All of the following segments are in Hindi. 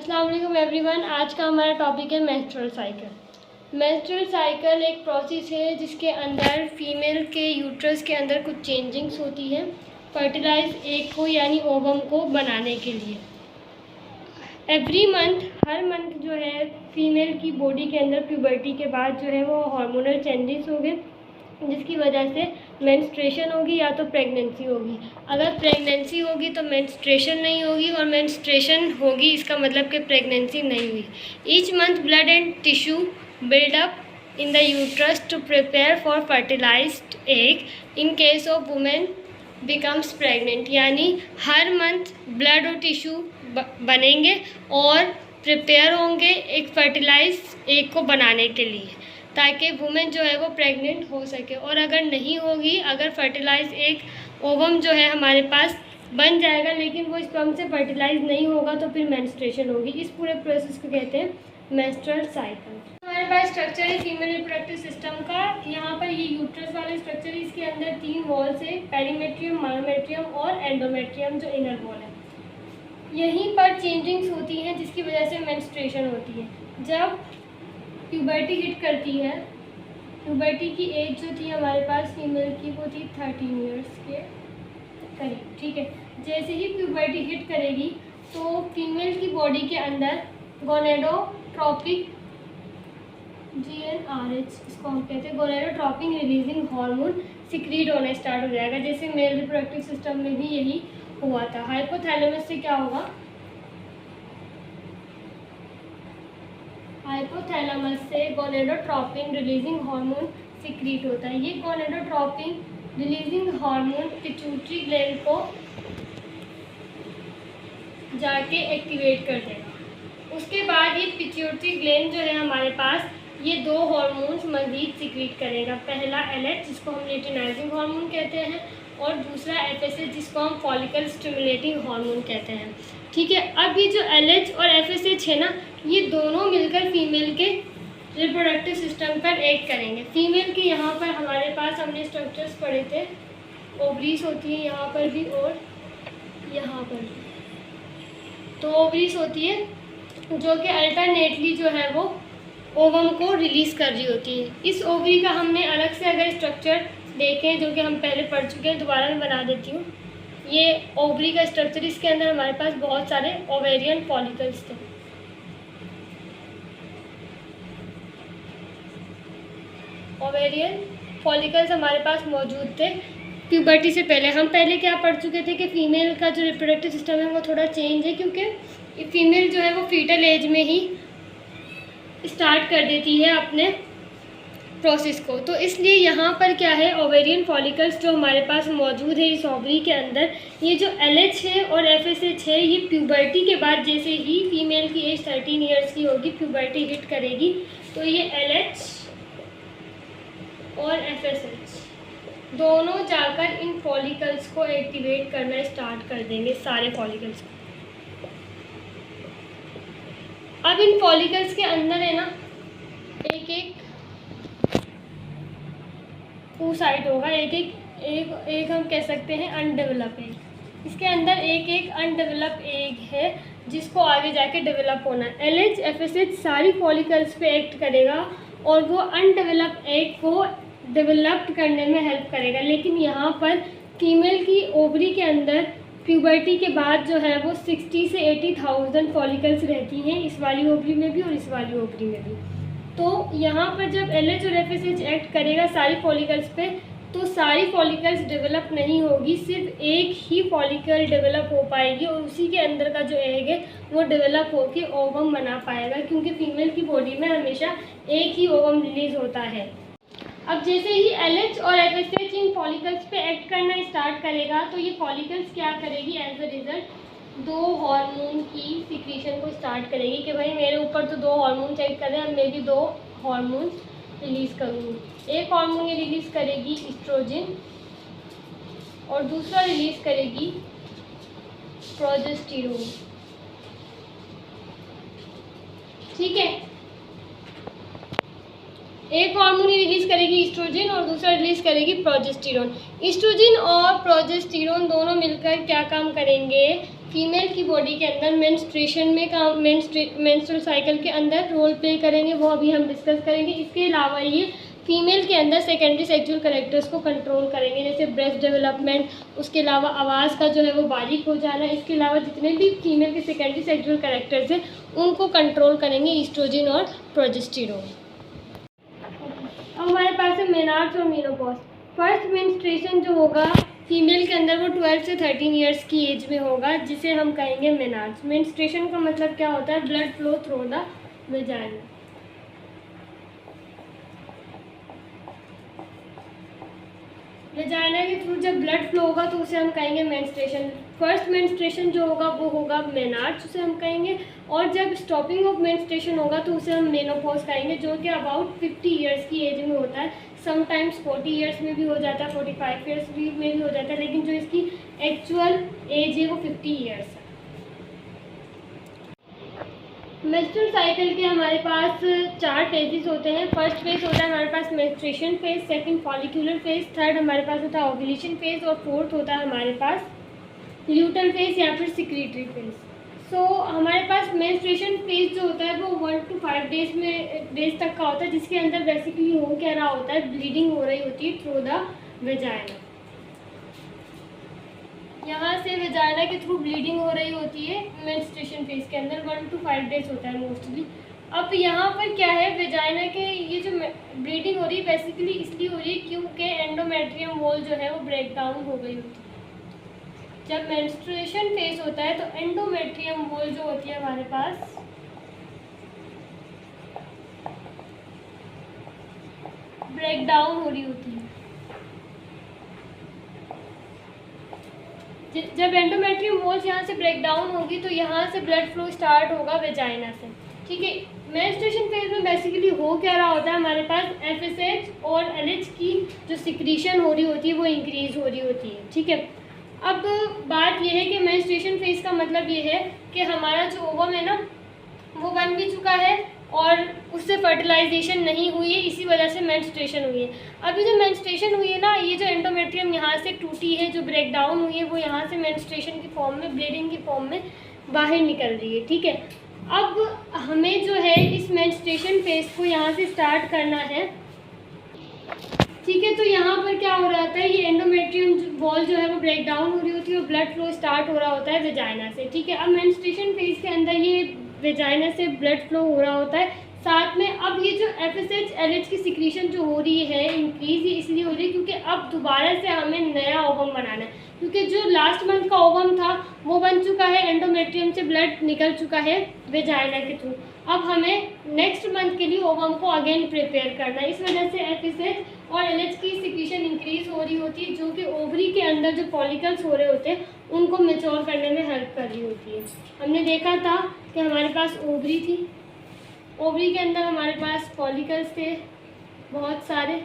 अस्सलाम वालेकुम एवरीवन। आज का हमारा टॉपिक है मेंस्ट्रुअल साइकिल। मेंस्ट्रुअल साइकिल एक प्रोसेस है जिसके अंदर फीमेल के यूट्रस के अंदर कुछ चेंजिंग्स होती हैं फर्टिलाइज एग को यानी ओवम को बनाने के लिए। एवरी मंथ, हर मंथ जो है फीमेल की बॉडी के अंदर प्यूबर्टी के बाद जो है वो हार्मोनल चेंजेस होंगे जिसकी वजह से मेंस्ट्रुएशन होगी या तो प्रेगनेंसी होगी। अगर प्रेगनेंसी होगी तो मेंस्ट्रुएशन नहीं होगी और मेंस्ट्रुएशन होगी इसका मतलब कि प्रेगनेंसी नहीं हुई। Each month blood and tissue build up in the uterus to prepare for fertilised egg in case of women becomes pregnant. यानी हर मंथ ब्लड और टिश्यू बनेंगे और प्रिपेयर होंगे एक फर्टिलाइज एग को बनाने के लिए ताकि वुमेन जो है वो प्रेग्नेंट हो सके। और अगर नहीं होगी, अगर फर्टिलाइज एग ओवम जो है हमारे पास बन जाएगा लेकिन वो स्पर्म से फर्टिलाइज नहीं होगा तो फिर मेंस्ट्रुएशन होगी। इस पूरे प्रोसेस को कहते हैं मेंस्ट्रुअल साइकिल। हमारे पास स्ट्रक्चर है फीमेल रिप्रोडक्टिव सिस्टम का। यहाँ पर ये यूट्रस वाले स्ट्रक्चर है, इसके अंदर 3 वॉल्स है, पेरीमेट्रियम, मायोमेट्रियम और एंडोमेट्रियम जो इनर वॉल है। यहीं पर चेंजिंग्स होती हैं जिसकी वजह से मेंस्ट्रुएशन होती है। जब प्यूबर्टी हिट करती है, प्यूबर्टी की एज जो थी हमारे पास फीमेल की वो थी 13 इयर्स के करीब, ठीक है। जैसे ही प्यूबर्टी हिट करेगी तो फीमेल की बॉडी के अंदर गोनेडोट्रोपिक GnRH इसको हम कहते हैं गोनेडोट्रोपिक रिलीजिंग हार्मोन सिक्रीट होना स्टार्ट हो जाएगा। जैसे मेल रिप्रोडक्टिव सिस्टम में भी यही हुआ था। हाइपोथैलेमस से क्या होगा, हाइपोथैलेमस से गोनेडोट्रोपिन रिलीजिंग हार्मोन सिक्रीट होता है। ये gonadotropin releasing hormone pituitary gland को जाके एक्टिवेट कर देगा। उसके बाद ये पिट्यूटरी ग्लैंड जो है हमारे पास ये 2 हार्मोन्स मज़ीद सिक्रीट करेगा। पहला LH जिसको हम ल्यूटिनाइजिंग हार्मोन कहते हैं और दूसरा FSH जिसको हम फॉलिकल स्टिमुलेटिंग हार्मोन कहते हैं, ठीक है। अब ये जो LH और FSH है ना, ये दोनों मिलकर फीमेल के रिप्रोडक्टिव सिस्टम पर एक्ट करेंगे। फीमेल के यहाँ पर हमारे पास हमने स्ट्रक्चर्स पढ़े थे, ओवरीज होती है यहाँ पर भी और यहाँ पर भी। तो ओवरीज होती है जो कि अल्टरनेटली जो है वो ओवम को रिलीज़ कर रही होती है। इस ओवरी का हमने अलग से अगर स्ट्रक्चर देखें जो कि हम पहले पढ़ चुके हैं, दोबारा मैं बना देती हूँ। ये ओवरी का स्ट्रक्चर, इसके अंदर हमारे पास बहुत सारे ओवेरियन फॉलिकल्स थे। ओवेरियन फॉलिकल्स हमारे पास मौजूद थे प्यूबर्टी से पहले। हम पहले क्या पढ़ चुके थे कि फ़ीमेल का जो रिप्रोडक्टिव सिस्टम है वो थोड़ा चेंज है क्योंकि फीमेल जो है वो फीटल एज में ही स्टार्ट कर देती है अपने प्रोसेस को। तो इसलिए यहाँ पर क्या है, ओवेरियन फॉलिकल्स जो हमारे पास मौजूद है इस ओवरी के अंदर, ये जो LH है और FSH है ये प्यूबर्टी के बाद जैसे ही फीमेल की एज 13 इयर्स की होगी, प्यूबर्टी हिट करेगी तो ये LH और FSH दोनों जाकर इन फॉलिकल्स को एक्टिवेट करना स्टार्ट कर देंगे, सारे फॉलिकल्स को। अब इन फॉलिकल्स के अंदर है ना एक oocyte होगा, एक हम कह सकते हैं अनडेवलप एग। इसके अंदर एक अनडेवलप एग है जिसको आगे जाके डेवलप होना है। LH FSH सारी फॉलिकल्स पे एक्ट करेगा और वो अनडेवलप एग को डेवलप्ड करने में हेल्प करेगा। लेकिन यहाँ पर फीमेल की ओवरी के अंदर प्यूबर्टी के बाद जो है वो 60 से 80,000 फॉलिकल्स रहती हैं, इस वाली ओवरी में भी और इस वाली ओवरी में भी। तो यहाँ पर जब LH और FSH एक्ट करेगा सारी फॉलिकल्स पे तो सारी फॉलिकल्स डेवलप नहीं होगी, सिर्फ एक ही फॉलिकल डेवलप हो पाएगी और उसी के अंदर का जो एग है वो डेवलप होके ओवम बना पाएगा क्योंकि फीमेल की बॉडी में हमेशा एक ही ओवम रिलीज होता है। अब जैसे ही LH और FSH इन फॉलिकल्स पे एक्ट करना स्टार्ट करेगा तो ये फॉलिकल्स क्या करेगी, एज अ रिजल्ट 2 हार्मोन की सिक्रीशन को स्टार्ट करेगी कि भाई मेरे ऊपर तो 2 हार्मोन एक्ट कर रहे हैं, मैं भी 2 हार्मोन रिलीज़ करूँगी। एक हार्मोन ये रिलीज़ करेगी ईस्ट्रोजन और दूसरा रिलीज़ करेगी प्रोजेस्टेरोन, ठीक है। एक हार्मोन रिलीज करेगी ईस्ट्रोजन और दूसरा रिलीज करेगी प्रोजेस्टेरोन। ईस्ट्रोजन और प्रोजेस्टेरोन दोनों मिलकर क्या काम करेंगे, फीमेल की बॉडी के अंदर मेंस्ट्रुएशन में मेंस्ट्रुअल साइकिल के अंदर रोल प्ले करेंगे, वो अभी हम डिस्कस करेंगे। इसके अलावा ये फीमेल के अंदर सेकेंडरी सेक्सुअल कैरेक्टर्स को कंट्रोल करेंगे, जैसे ब्रेस्ट डेवलपमेंट, उसके अलावा आवाज़ का जो है वो बारीक हो जाना। इसके अलावा जितने भी फीमेल के सेकेंडरी सेक्सुअल कैरेक्टर्स हैं उनको कंट्रोल करेंगे ईस्ट्रोजन और प्रोजेस्टेरोन। अब हमारे पास है मेनार्स और मेनोपॉज। फर्स्ट मेंस्ट्रुएशन जो होगा फीमेल के अंदर वो 12 से 13 ईयर्स की एज में होगा, जिसे हम कहेंगे मेनार्स। मेंस्ट्रुएशन का मतलब क्या होता है? Blood flow through the vagina. Vagina के थ्रू जब ब्लड फ्लो होगा तो उसे हम कहेंगे मेंस्ट्रुएशन। फर्स्ट मेंस्ट्रुएशन जो होगा वो होगा मेनार्स, उसे हम कहेंगे। और जब स्टॉपिंग ऑफ मेंस्ट्रुएशन होगा तो उसे हम मेनोपॉज कहेंगे, जो कि अबाउट 50 ईयर्स की एज में होता है। समटाइम्स 40 ईयर्स में भी हो जाता है, 45 ईयर्स में भी हो जाता है, लेकिन जो इसकी एक्चुअल एज है वो 50 ईयर्स है। मेंस्ट्रुअल साइकिल के हमारे पास 4 फेजेस होते हैं। फर्स्ट फेज होता है हमारे पास menstruation phase, second follicular phase, third हमारे पास होता है ओव्यूलेशन फेज और फोर्थ होता है हमारे पास ल्यूटल फेज या फिर सिक्रीटरी फेज। सो हमारे पास मेंस्ट्रुएशन फेज जो होता है वो 1 to 5 डेज तक का होता है, जिसके अंदर बेसिकली हो क्या रहा होता है? ब्लीडिंग हो रही होती है थ्रू द वेजाइना। यहाँ से वेजाइना के थ्रू ब्लीडिंग हो रही होती है मेंस्ट्रुएशन फेज के अंदर। 1 to 5 डेज होता है मोस्टली। अब यहाँ पर क्या है, वेजाइना के ये जो ब्लीडिंग हो रही है बेसिकली इसलिए हो रही है क्योंकि एंडोमेट्रियम वॉल जो है वो ब्रेक डाउन हो गई होती है। जब मेंस्ट्रुएशन फेज होता है तो एंडोमेट्रियम वॉल जो होती है हमारे पास ब्रेक डाउन हो रही होती है। जब एंडोमेट्रियम वॉल्स यहाँ से ब्रेक डाउन होगी तो यहाँ से ब्लड फ्लो स्टार्ट होगा वेजाइना से। ठीक है, मेंस्ट्रुएशन फेज में बेसिकली हो क्या रहा होता है? हमारे पास FSH और LH की जो सिक्रीशन हो रही होती है वो इंक्रीज हो रही होती है। ठीक है, अब बात यह है कि मेंस्ट्रुएशन फेज का मतलब ये है कि हमारा जो ओवम है ना वो बन भी चुका है और उससे फर्टिलाइजेशन नहीं हुई है, इसी वजह से मेंस्ट्रुएशन हुई है। अभी जो मेंस्ट्रुएशन हुई है ना, ये जो एंडोमेट्रियम यहाँ से टूटी है, जो ब्रेक डाउन हुई है, वो यहाँ से मेंस्ट्रुएशन की फॉर्म में, ब्लीडिंग की फॉर्म में बाहर निकल रही है। ठीक है, अब हमें जो है इस मेंस्ट्रुएशन फेज को यहाँ से स्टार्ट करना है। ठीक है, तो यहाँ पर क्या हो रहा था? ये एंडोमेट्रियम वॉल जो है वो ब्रेक डाउन हो रही होती है और ब्लड फ्लो स्टार्ट हो रहा होता है वेजाइना से। ठीक है, अब मेंस्ट्रुएशन फेज के अंदर ये वेजाइना से ब्लड फ्लो हो रहा होता है, साथ में अब ये जो FSH LH की सिक्रीशन जो हो रही है इंक्रीज ही इसलिए हो रही है क्योंकि अब दोबारा से हमें नया ओवम बनाना है, क्योंकि जो लास्ट मंथ का ओवम था वो बन चुका है, एंडोमेट्रियम से ब्लड निकल चुका है वेजाइना के थ्रू। अब हमें नेक्स्ट मंथ के लिए ओवम को अगेन प्रिपेयर करना है। इस वजह से FSH और LH की सिक्रीशन इंक्रीज हो रही होती है, जो कि ओवरी के अंदर जो फॉलिकल्स हो रहे होते हैं उनको मैच्योर करने में हेल्प कर रही होती है। हमने देखा था कि हमारे पास ओवरी थी, ओवरी के अंदर हमारे पास फॉलिकल्स थे बहुत सारे।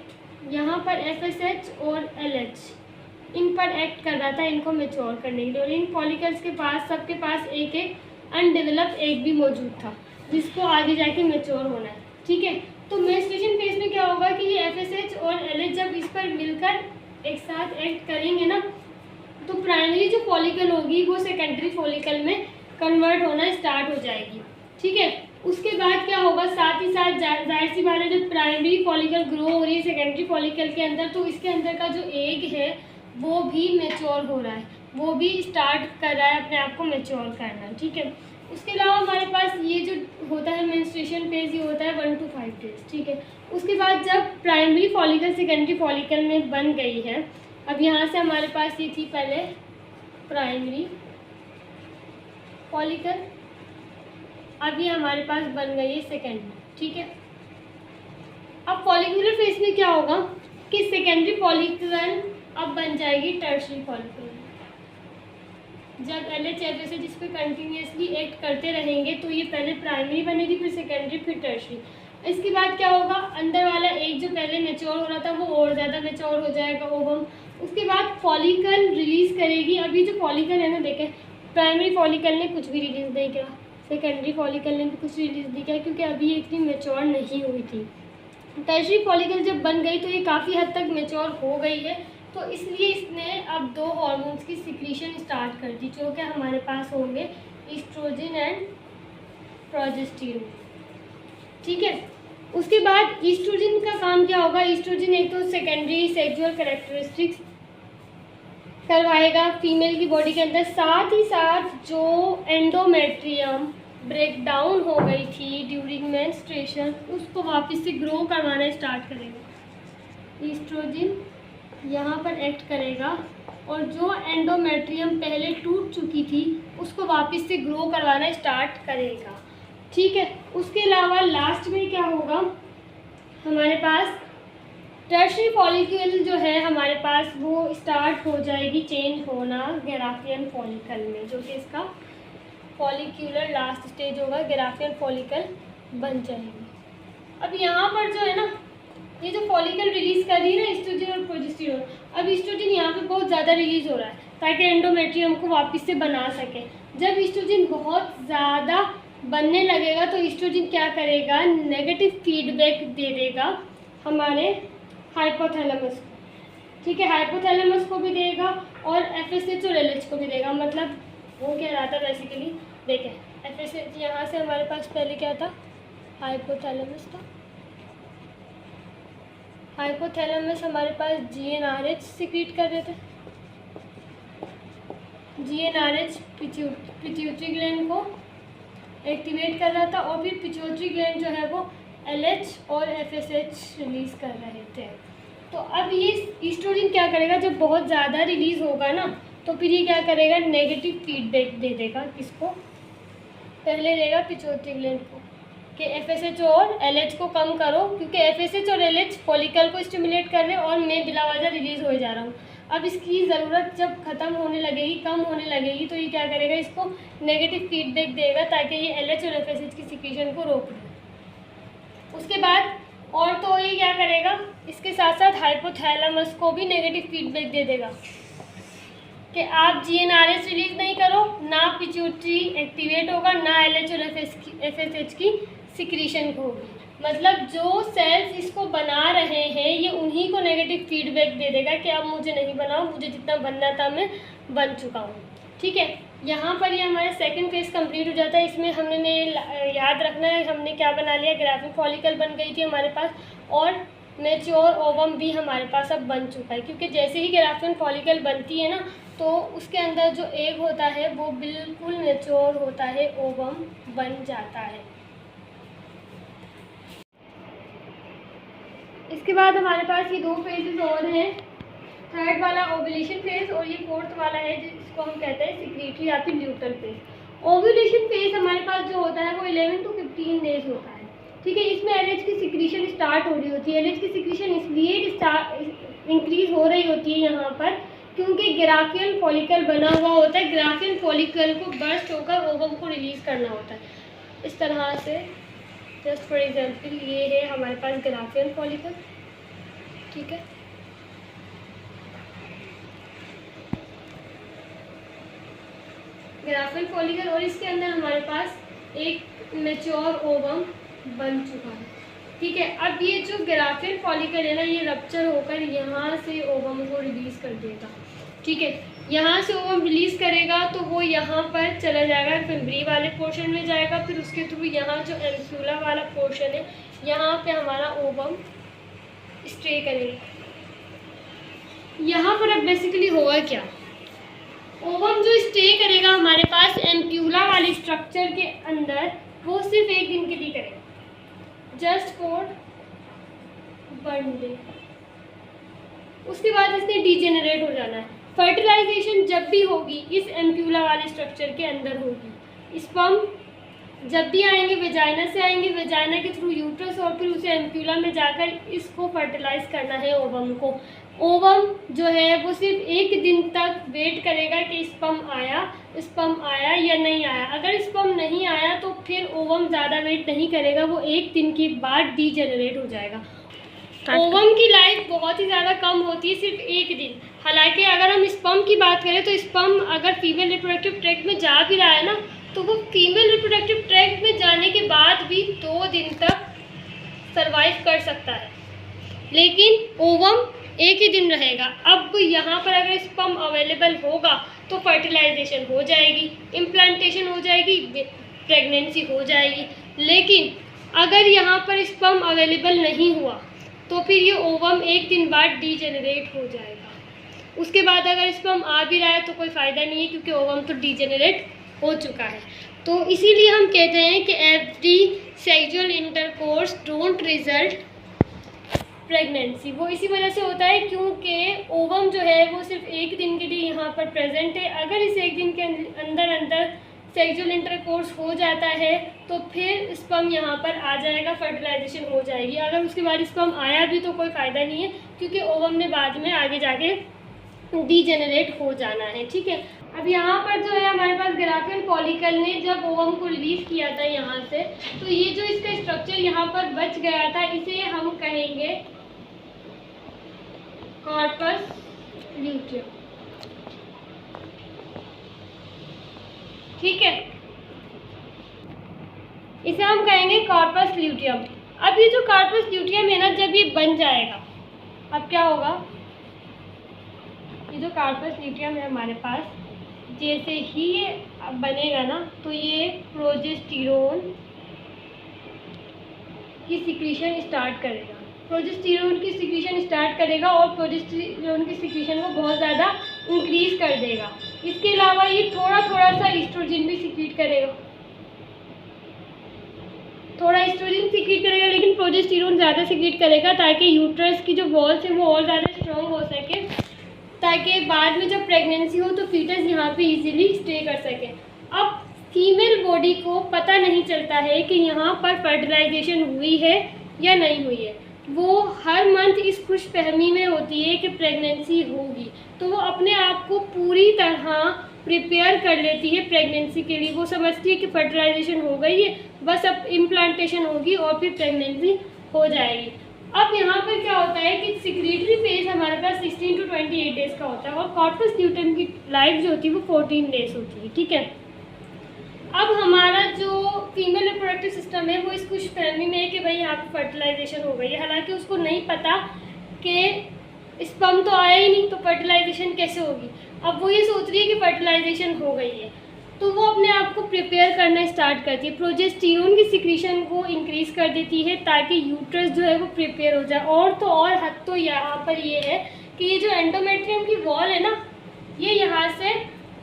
यहाँ पर FSH और LH इन पर एक्ट कर रहा था इनको मैच्योर करने के लिए, और इन फॉलिकल्स के पास सबके पास एक एक अनडेवलप्ड एग भी मौजूद था जिसको आगे जाके मैच्योर होना है। ठीक है, तो मेंस्ट्रुएशन फेज में क्या होगा कि ये FSH और LH जब इस पर मिलकर एक साथ एक्ट करेंगे ना, तो प्राइमरी जो फॉलिकल होगी वो सेकेंडरी फॉलिकल में कन्वर्ट होना स्टार्ट हो जाएगी। ठीक है, उसके बाद क्या होगा, साथ ही साथ जाहिर सी बात है जब प्राइमरी फॉलिकल ग्रो हो रही है सेकेंडरी फॉलिकल के अंदर, तो इसके अंदर का जो एग है वो भी मैच्योर हो रहा है, वो भी स्टार्ट कर रहा है अपने आप को मैच्योर करना। ठीक है, उसके अलावा हमारे पास ये जो होता है मेंस्ट्रुएशन फेज, ये होता है 1 to 5 डेज। ठीक है, उसके बाद जब प्राइमरी फॉलिकल सेकेंडरी फॉलिकल में बन गई है, अब यहाँ से हमारे पास ये थी पहले प्राइमरी फॉलिकल, अब ये हमारे पास बन गई है सेकेंडरी। ठीक है, अब फॉलिकुलर फेज में क्या होगा कि सेकेंडरी फॉलिकल अब बन जाएगी टर्शियरी फॉलिकल। जब LH FSH जिस पे कंटिन्यूसली एक्ट करते रहेंगे तो ये पहले प्राइमरी बनेगी, फिर सेकेंडरी, फिर टर्शियरी। इसके बाद क्या होगा, अंदर वाला एक जो पहले मैच्योर हो रहा था वो और ज़्यादा मैच्योर हो जाएगा ओवम। उसके बाद फॉलिकल रिलीज़ करेगी। अभी जो फॉलिकल है ना, देखें प्राइमरी फॉलिकल ने कुछ भी रिलीज़ नहीं किया, सेकेंडरी फॉलिकल ने भी कुछ रिलीज़ नहीं किया क्योंकि अभी ये इतनी मैच्योर नहीं हुई थी। टर्शियरी फॉलिकल जब बन गई तो ये काफ़ी हद तक मैच्योर हो गई है, तो इसलिए इसने अब 2 हार्मोन्स की सिक्रीशन स्टार्ट कर दी, जो कि हमारे पास होंगे ईस्ट्रोजन एंड प्रोजेस्टेरोन। ठीक है, उसके बाद ईस्ट्रोजन का काम क्या होगा? ईस्ट्रोजन एक तो सेकेंडरी सेक्सुअल कैरेक्टरिस्टिक्स करवाएगा फीमेल की बॉडी के अंदर, साथ ही साथ जो एंडोमेट्रियम ब्रेक डाउन हो गई थी ड्यूरिंग मेंस्ट्रुएशन उसको वापस से ग्रो करवाना स्टार्ट करेगा। ईस्ट्रोजन यहाँ पर एक्ट करेगा और जो एंडोमेट्रियम पहले टूट चुकी थी उसको वापस से ग्रो करवाना स्टार्ट करेगा। ठीक है, उसके अलावा लास्ट में क्या होगा? हमारे पास टर्शियरी फॉलिक्यूल जो है हमारे पास वो स्टार्ट हो जाएगी चेंज होना ग्राफियन फॉलिकल में, जो कि इसका फॉलिक्यूलर लास्ट स्टेज होगा, ग्राफियन फॉलिकल बन जाएगी। अब यहाँ पर जो है ना, ये जो फॉलिकल रिलीज कर रही है ना ईस्ट्रोजन और प्रोजेस्टेरोन, अब ईस्ट्रोजन यहाँ पे बहुत ज़्यादा रिलीज हो रहा है ताकि एंडोमेट्रियम को वापस से बना सके। जब ईस्ट्रोजन बहुत ज़्यादा बनने लगेगा तो ईस्ट्रोजन क्या करेगा? नेगेटिव फीडबैक दे देगा हमारे हाइपोथैलेमस को। ठीक है, हाइपोथैलेमस को भी देगा और एफएसएच और एलएच को भी देगा। मतलब वो क्या रहा था बेसिकली, देखें एफएसएच यहाँ से हमारे पास पहले क्या था? हाइपोथैलेमस था। हाइपोथैलेमस हमारे पास जीएनआरएच सिक्रीट कर रहे थे। जीएनआरएच पिट्यूटरी ग्लैंड को एक्टिवेट कर रहा था और फिर पिट्यूटरी ग्लैंड जो है वो एलएच और एफएसएच रिलीज़ कर रहे थे। तो अब ये ईस्ट्रोजन क्या करेगा? जब बहुत ज़्यादा रिलीज़ होगा ना तो फिर ये क्या करेगा? नेगेटिव फीडबैक दे देगा। किसको? पहले देगा पिट्यूटरी ग्लैंड को कि एफएसएच और एलएच को कम करो, क्योंकि एफएसएच और एलएच फॉलिकल को स्टिमुलेट कर रहे हैं और मैं बिला वजह रिलीज़ हो जा रहा हूँ। अब इसकी ज़रूरत जब ख़त्म होने लगेगी, कम होने लगेगी, तो ये क्या करेगा? इसको नेगेटिव फीडबैक देगा ताकि ये एलएच और एफएसएच की सिक्रीशन को रोक दे। उसके बाद और तो ये क्या करेगा? इसके साथ साथ हाइपोथैलेमस को भी नेगेटिव फीडबैक दे देगा कि आप जीएनआरएच रिलीज़ नहीं करो, ना पिट्यूटरी एक्टिवेट होगा, ना एलएच और एफएसएच की सिक्रीशन होगी। मतलब जो सेल्स इसको बना रहे हैं ये उन्हीं को नेगेटिव फीडबैक दे देगा कि अब मुझे नहीं बनाओ, मुझे जितना बनना था मैं बन चुका हूँ। ठीक है, यहाँ पर ये हमारा सेकंड फेज कंप्लीट हो जाता है। इसमें हमने याद रखना है हमने क्या बना लिया? ग्राफिन फॉलिकल बन गई थी हमारे पास और मैच्योर ओवम भी हमारे पास अब बन चुका है, क्योंकि जैसे ही ग्राफिन फॉलिकल बनती है ना तो उसके अंदर जो एग होता है वो बिल्कुल मैच्योर होता है, ओवम बन जाता है। इसके बाद हमारे पास ये 2 फेजेस और हैं। थर्ड वाला ओव्यूलेशन फेज और ये फोर्थ वाला है जिसको हम कहते हैं सिक्रीटरी या फिर ल्यूटल फेज। ओव्यूलेशन फेज हमारे पास जो होता है वो 11 to 15 डेज होता है। ठीक है, इसमें एलएच की सिक्रीशन स्टार्ट हो रही होती है। एलएच की सिक्रीशन इसलिए इंक्रीज हो रही होती है यहाँ पर क्योंकि ग्राफियन फॉलिकल बना हुआ होता है। ग्राफियन फॉलिकल को बर्स्ट होकर ओवम को रिलीज़ करना होता है इस तरह से। जस्ट फॉर एग्जाम्पल ये है हमारे पास ग्राफियन फॉलिकल। ठीक है, ग्राफियन फॉलिकल और इसके अंदर हमारे पास एक मैच्योर ओवम बन चुका है। ठीक है, अब ये जो ग्राफियन फॉलिकल है ना ये रप्चर होकर यहाँ से ओवम को रिलीज़ कर देगा। ठीक है, यहाँ से ओवम रिलीज़ करेगा तो वो यहाँ पर चला जाएगा, फिम्बरी वाले पोर्शन में जाएगा, फिर उसके थ्रू यहाँ जो एम्प्यूला वाला पोर्शन है यहाँ पे हमारा ओवम स्टे करेगा। यहाँ पर अब बेसिकली होगा क्या? ओवम जो स्टे करेगा हमारे पास एम्प्यूला वाले स्ट्रक्चर के अंदर वो सिर्फ 1 दिन के लिए करेगा, जस्ट फॉर 1 डे। उसके बाद इसने डीजेनरेट हो जाना है। फर्टिलाइजेशन जब भी होगी इस एम्प्यूला वाले स्ट्रक्चर के अंदर होगी। स्पर्म जब भी आएंगे वेजाइना से आएंगे, वेजाइना के थ्रू यूट्रस और फिर उसे एम्प्यूला में जाकर इसको फर्टिलाइज करना है ओवम को। ओवम जो है वो सिर्फ 1 दिन तक वेट करेगा कि स्पर्म आया या नहीं आया। अगर स्पर्म नहीं आया तो फिर ओवम ज़्यादा वेट नहीं करेगा, वो 1 दिन के बाद डीजेनरेट हो जाएगा। ओवम की लाइफ बहुत ही ज़्यादा कम होती है, सिर्फ 1 दिन। हालांकि अगर हम स्पर्म की बात करें तो स्पर्म अगर फीमेल रिप्रोडक्टिव ट्रैक्ट में जा भी रहा है ना तो वो फीमेल रिप्रोडक्टिव ट्रैक्ट में जाने के बाद भी 2 दिन तक सरवाइव कर सकता है, लेकिन ओवम एक ही दिन रहेगा। अब यहाँ पर अगर स्पर्म अवेलेबल होगा तो फर्टिलाइजेशन हो जाएगी, इम्प्लांटेशन हो जाएगी, प्रेगनेंसी हो जाएगी। लेकिन अगर यहाँ पर स्पर्म अवेलेबल नहीं हुआ तो फिर ये ओवम एक दिन बाद डीजेनरेट हो जाएगा। उसके बाद अगर स्पर्म आ भी रहा है तो कोई फ़ायदा नहीं है, क्योंकि ओवम तो डीजेनरेट हो चुका है। तो इसीलिए हम कहते हैं कि every sexual intercourse don't result pregnancy. वो इसी वजह से होता है क्योंकि ओवम जो है वो सिर्फ एक दिन के लिए यहाँ पर प्रेजेंट है। अगर इस एक दिन के अंदर सेक्सुअल इंटरकोर्स हो जाता है तो फिर स्पर्म यहाँ पर आ जाएगा, फर्टिलाइजेशन हो जाएगी। अगर उसके बाद स्पर्म आया भी तो कोई फ़ायदा नहीं है, क्योंकि ओवम ने बाद में आगे जाके डीजेनरेट हो जाना है। ठीक है, अब यहाँ पर जो है हमारे पास ग्राफियन फॉलिकल ने जब ओवम को रिलीज किया था यहाँ से, तो ये जो इसका स्ट्रक्चर यहाँ पर बच गया था इसे हम कहेंगे कॉर्पस ल्यूटियम। ठीक है, इसे हम कहेंगे कॉर्पस ल्यूटियम। अब ये जो कॉर्पस ल्यूटियम है ना, जब ये बन जाएगा, अब क्या होगा, ये जो कॉर्पस ल्यूटियम है हमारे पास, जैसे ही ये बनेगा ना तो ये प्रोजेस्टेरोन की सिक्रीशन स्टार्ट करेगा। प्रोजेस्टेरोन की सिक्रीशन स्टार्ट करेगा और प्रोजेस्टेरोन की सिक्रीशन को बहुत ज़्यादा इंक्रीज कर देगा। इसके अलावा ये थोड़ा सा एस्ट्रोजन भी सिक्रीट करेगा, थोड़ा एस्ट्रोजन सिक्रीट करेगा, लेकिन प्रोजेस्टेरोन ज़्यादा सिक्रीट करेगा ताकि यूट्रस की जो वॉल्स है वो और ज़्यादा स्ट्रॉन्ग हो सके, ताकि बाद में जब प्रेगनेंसी हो तो फीटस यहाँ पे इजीली स्टे कर सके। अब फीमेल बॉडी को पता नहीं चलता है कि यहाँ पर फर्टिलाइजेशन हुई है या नहीं हुई है। वो हर मंथ इस खुशफहमी में होती है कि प्रेगनेंसी होगी, तो वो अपने आप को पूरी तरह प्रिपेयर कर लेती है प्रेगनेंसी के लिए। वो समझती है कि फर्टिलाइजेशन हो गई है, बस अब इम्प्लांटेशन होगी और फिर प्रेगनेंसी हो जाएगी। अब यहाँ पर क्या होता है कि सिक्रीटरी फेज हमारे पास 16 to 28 डेज़ का होता है और कॉर्पस ल्यूटियम की लाइफ जो होती है वो 14 डेज़ होती है। ठीक है, अब हमारा जो फीमेल रिप्रोडक्टिव सिस्टम है वो इस खुशफहमी में है कि भाई यहाँ पर फर्टिलाइजेशन हो गई है, हालांकि उसको नहीं पता कि स्पर्म तो आया ही नहीं तो फर्टिलाइजेशन कैसे होगी। अब वो ये सोच रही है कि फर्टिलाइजेशन हो गई है, तो वो अपने आप को प्रिपेयर करना स्टार्ट करती है, प्रोजेस्टेरोन की सिक्रीशन को इंक्रीज कर देती है ताकि यूट्रस जो है वो प्रिपेयर हो जाए। और तो और हद तो यहाँ पर ये है कि ये जो एंडोमेट्रियम की वॉल है ना, ये यहाँ से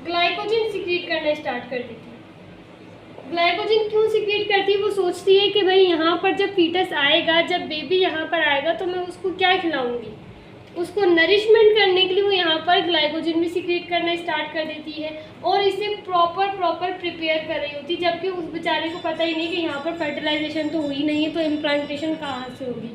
ग्लाइकोजन सिक्रीट करना स्टार्ट कर देती है। ग्लाइकोजन क्यों सिक्रीट करती है, वो सोचती है कि भाई यहाँ पर जब फीटस आएगा, जब बेबी यहाँ पर आएगा तो मैं उसको क्या खिलाऊंगी, उसको नरिशमेंट करने के लिए वो यहाँ पर ग्लाइकोजन भी सिक्रीट करना स्टार्ट कर देती है और इसे प्रॉपर प्रिपेयर कर रही होती है, जबकि उस बेचारे को पता ही नहीं कि यहाँ पर फर्टिलाइजेशन तो हुई नहीं है, तो इम्प्लांटेशन कहाँ से होगी।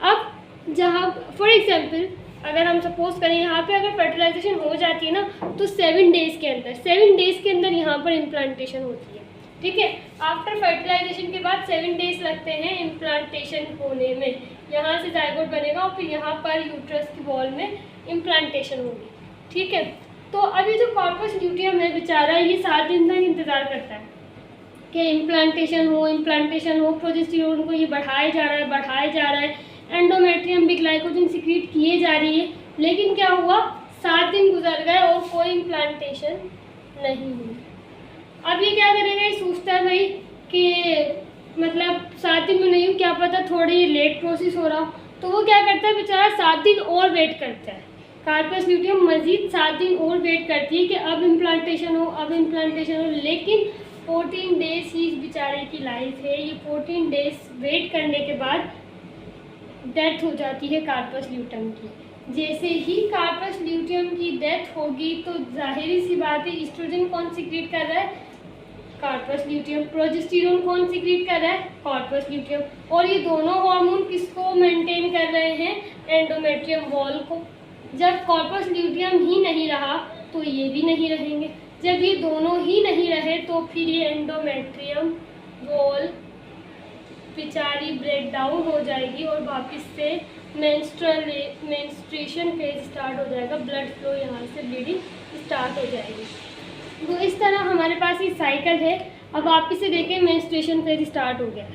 अब जहाँ फॉर एग्जांपल अगर हम सपोज करें यहाँ पे अगर फर्टिलाइजेशन हो जाती है ना तो 7 डेज़ के अंदर यहाँ पर इम्प्लांटेशन होती है। ठीक है, आफ्टर फर्टिलाइजेशन के बाद 7 डेज़ लगते हैं इम्प्लांटेशन होने में। यहाँ से जाइगोट बनेगा और फिर यहाँ पर यूट्रस की वॉल में इम्प्लांटेशन होगी। ठीक है, तो अभी जो कॉर्पस ल्यूटियम है बेचारा, ये 7 दिन तक इंतज़ार करता है कि इम्प्लांटेशन हो। प्रोजेस्टेरोन को ये बढ़ाया जा रहा है, एंडोमेट्रियम भी ग्लाइकोजन सिक्रीट किए जा रही है, लेकिन क्या हुआ, 7 दिन गुजर गए और कोई इम्प्लांटेशन नहीं हुई। अब ये क्या करेगा, ये सोचता है भाई कि मतलब 7 दिन में नहीं, क्या पता थोड़ी लेट प्रोसेस हो रहा, तो वो क्या करता है बेचारा 7 दिन और वेट करता है। कार्पस ल्यूटियम मजीद 7 दिन और वेट करती है कि अब इम्प्लांटेशन हो, लेकिन 14 डेज ही इस बेचारे की लाइफ है। ये 14 डेज वेट करने के बाद डेथ हो जाती है कार्पस ल्यूटियम की। जैसे ही कार्पस ल्यूटियम की डेथ होगी तो जाहिर सी बात है, एस्ट्रोजन कौन सिक्रीट कर रहा है, कार्पस ल्यूटियम। प्रोजेस्टेरोन कौन सिक्रीट कर रहा है, कार्पस ल्यूटियम। और ये दोनों हार्मोन किसको मेंटेन कर रहे हैं, एंडोमेट्रियम वॉल को। जब कार्पस ल्यूटियम ही नहीं रहा तो ये भी नहीं रहेंगे, जब ये दोनों ही नहीं रहे तो फिर ये एंडोमेट्रियम वॉल बेचारी ब्रेक डाउन हो जाएगी और वापस से मेंस्ट्रुएशन फेज स्टार्ट हो जाएगा, ब्लड फ्लो यहाँ से ब्लीडिंग स्टार्ट हो जाएगी। तो इस तरह हमारे पास ये साइकिल है। अब वापस से देखें मेंस्ट्रुएशन फेज स्टार्ट हो गया,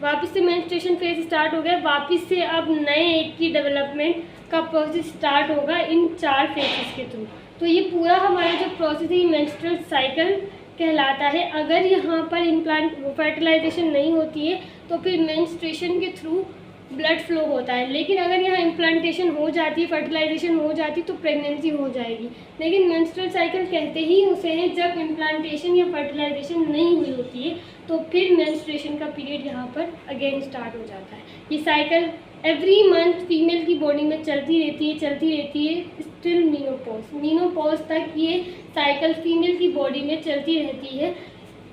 वापस से मेंस्ट्रुएशन फेज स्टार्ट हो गया, वापस से अब नए एग की डेवलपमेंट का प्रोसेस स्टार्ट होगा इन 4 फेजेस के थ्रू। तो ये पूरा हमारा जो प्रोसेस है मेंस्ट्रुअल साइकिल कहलाता है। अगर यहाँ पर इम्प्लांट फर्टिलाइजेशन नहीं होती है तो फिर मेंस्ट्रुएशन के थ्रू ब्लड फ्लो होता है, लेकिन अगर यहाँ इम्प्लांटेशन हो जाती है, फर्टिलाइजेशन हो जाती तो प्रेगनेंसी हो जाएगी। लेकिन मेंस्ट्रुअल साइकिल कहते ही उसे हैं जब इम्प्लांटेशन या फर्टिलाइजेशन नहीं हुई होती है तो फिर मेंस्ट्रुएशन का पीरियड यहाँ पर अगेन स्टार्ट हो जाता है। ये साइकिल एवरी मंथ फीमेल की बॉडी में चलती रहती है स्टिल मीनोपॉज तक ये साइकिल फीमेल की बॉडी में चलती रहती है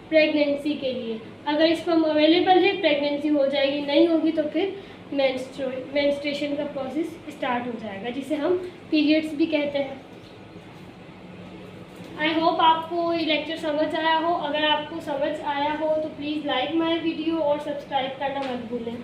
प्रेगनेंसी के लिए। अगर स्पर्म अवेलेबल है प्रेगनेंसी हो जाएगी, नहीं होगी तो फिर मेंस्ट्रुएशन का प्रोसेस स्टार्ट हो जाएगा, जिसे हम पीरियड्स भी कहते हैं। आई होप आपको ये लेक्चर समझ आया हो। अगर आपको समझ आया हो तो प्लीज़ लाइक माय वीडियो और सब्सक्राइब करना मत भूलें।